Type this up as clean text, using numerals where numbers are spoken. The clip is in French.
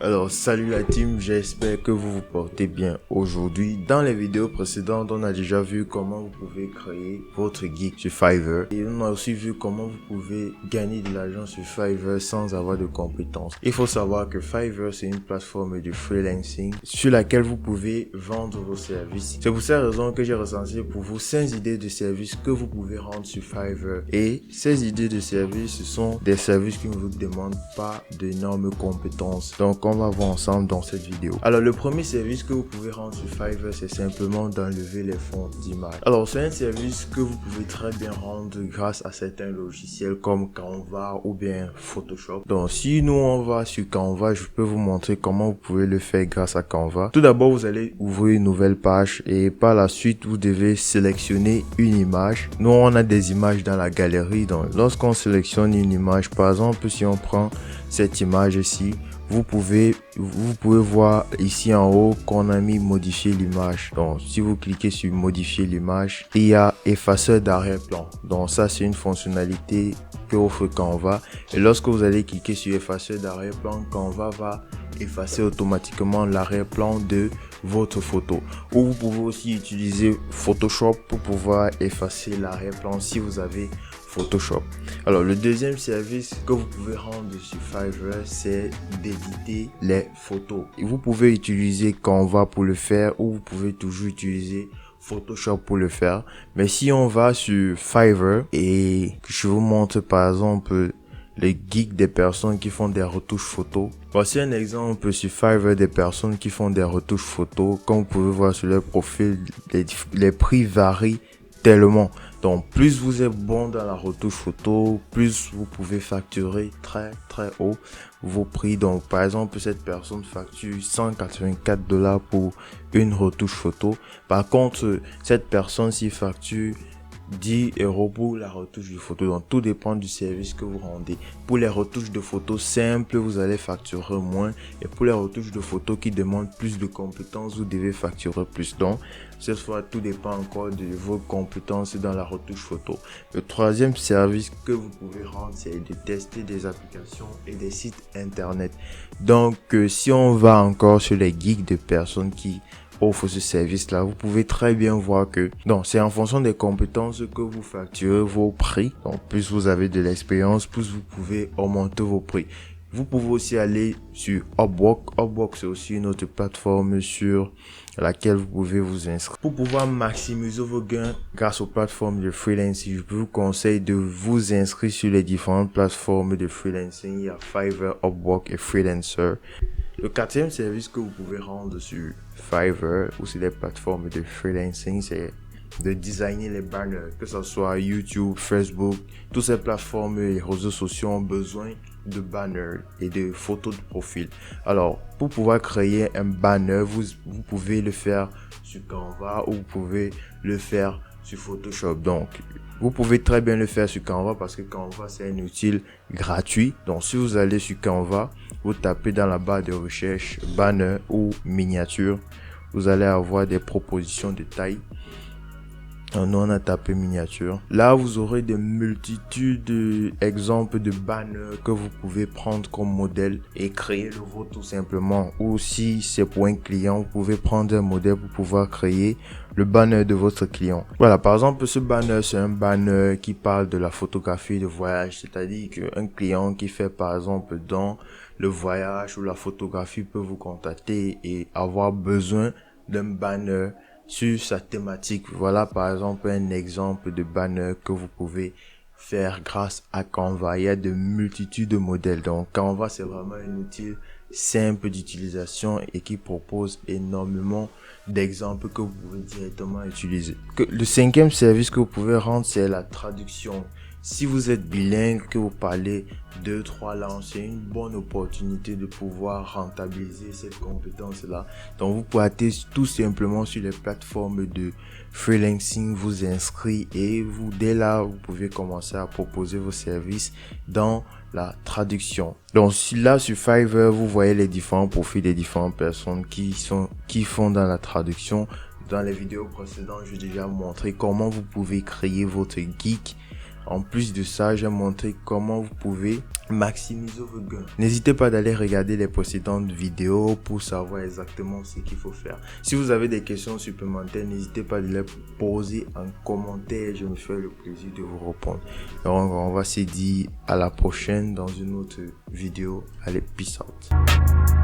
Alors salut la team, j'espère que vous vous portez bien aujourd'hui. Dans les vidéos précédentes, on a déjà vu comment vous pouvez créer votre geek sur Fiverr. Et on a aussi vu comment vous pouvez gagner de l'argent sur Fiverr sans avoir de compétences. Il faut savoir que Fiverr c'est une plateforme de freelancing sur laquelle vous pouvez vendre vos services. C'est pour cette raison que j'ai recensé pour vous 5 idées de services que vous pouvez rendre sur Fiverr. Et ces idées de services, ce sont des services qui ne vous demandent pas d'énormes compétences. Donc on va voir ensemble dans cette vidéo. Alors le premier service que vous pouvez rendre sur Fiverr, c'est simplement d'enlever les fonds d'image. Alors c'est un service que vous pouvez très bien rendre grâce à certains logiciels comme Canva ou bien Photoshop. Donc si nous on va sur Canva, je peux vous montrer comment vous pouvez le faire grâce à Canva. Tout d'abord, vous allez ouvrir une nouvelle page et par la suite vous devez sélectionner une image. Nous on a des images dans la galerie. Donc lorsqu'on sélectionne une image, par exemple si on prend cette image ici, vous pouvez voir ici en haut qu'on a mis modifier l'image. Donc si vous cliquez sur modifier l'image, il y a effaceur d'arrière-plan. Donc ça c'est une fonctionnalité que offre Canva. Et lorsque vous allez cliquer sur effaceur d'arrière-plan, Canva va effacer automatiquement l'arrière-plan de votre photo. Ou vous pouvez aussi utiliser Photoshop pour pouvoir effacer l'arrière-plan si vous avez Photoshop. Alors le deuxième service que vous pouvez rendre sur Fiverr, c'est d'éditer les photos. Et vous pouvez utiliser Canva pour le faire ou vous pouvez toujours utiliser Photoshop pour le faire. Mais si on va sur Fiverr et que je vous montre par exemple les geeks des personnes qui font des retouches photos. Voici un exemple sur Fiverr des personnes qui font des retouches photos. Comme vous pouvez voir sur leur profil, les prix varient tellement. Donc plus vous êtes bon dans la retouche photo, plus vous pouvez facturer très haut vos prix. Donc par exemple cette personne facture $184 pour une retouche photo. Par contre cette personne s'y facture 10 € pour la retouche de photo. Donc tout dépend du service que vous rendez. Pour les retouches de photos simples, vous allez facturer moins, et pour les retouches de photos qui demandent plus de compétences, vous devez facturer plus. Donc cette fois, tout dépend encore de vos compétences dans la retouche photo. Le troisième service que vous pouvez rendre, c'est de tester des applications et des sites internet. Donc si on va encore sur les geeks de personnes qui offre ce service là, vous pouvez très bien voir que donc c'est en fonction des compétences que vous facturez vos prix. Donc plus vous avez de l'expérience, plus vous pouvez augmenter vos prix. Vous pouvez aussi aller sur Upwork. Upwork c'est aussi une autre plateforme sur laquelle vous pouvez vous inscrire. Pour pouvoir maximiser vos gains grâce aux plateformes de freelancing, je vous conseille de vous inscrire sur les différentes plateformes de freelancing. Il y a Fiverr, Upwork et Freelancer. Le quatrième service que vous pouvez rendre sur Fiverr ou sur les plateformes de freelancing, c'est de designer les banners, que ce soit YouTube, Facebook. Toutes ces plateformes et réseaux sociaux ont besoin de banners et de photos de profil. Alors, pour pouvoir créer un banner, vous pouvez le faire sur Canva ou vous pouvez le faire sur Photoshop. Donc, vous pouvez très bien le faire sur Canva parce que Canva c'est un outil gratuit. Donc si vous allez sur Canva, vous tapez dans la barre de recherche banner ou miniature, vous allez avoir des propositions de taille. Nous on a tapé miniature. Là vous aurez des multitudes d'exemples de banners que vous pouvez prendre comme modèle et créer le vôtre tout simplement. Ou si c'est pour un client, vous pouvez prendre un modèle pour pouvoir créer le banner de votre client. Voilà, par exemple ce banner c'est un banner qui parle de la photographie de voyage, c'est-à-dire qu'un client qui fait par exemple dans le voyage ou la photographie peut vous contacter et avoir besoin d'un banner sur sa thématique. Voilà par exemple un exemple de banner que vous pouvez faire grâce à Canva. Il y a de multitudes de modèles. Donc Canva c'est vraiment un outil simple d'utilisation et qui propose énormément d'exemples que vous pouvez directement utiliser. Le cinquième service que vous pouvez rendre, c'est la traduction. Si vous êtes bilingue, que vous parlez 2-3 langues, c'est une bonne opportunité de pouvoir rentabiliser cette compétence-là. Donc, vous pouvez aller tout simplement sur les plateformes de freelancing, vous inscrire et dès là, vous pouvez commencer à proposer vos services dans la traduction. Donc, là, sur Fiverr, vous voyez les différents profils des différentes personnes qui font dans la traduction. Dans les vidéos précédentes, j'ai déjà montré comment vous pouvez créer votre geek. En plus de ça, j'ai montré comment vous pouvez maximisez vos gains. N'hésitez pas d'aller regarder les précédentes vidéos pour savoir exactement ce qu'il faut faire. Si vous avez des questions supplémentaires, n'hésitez pas de les poser en commentaire. Je me fais le plaisir de vous répondre. Donc, on va se dire à la prochaine dans une autre vidéo. Allez, peace out.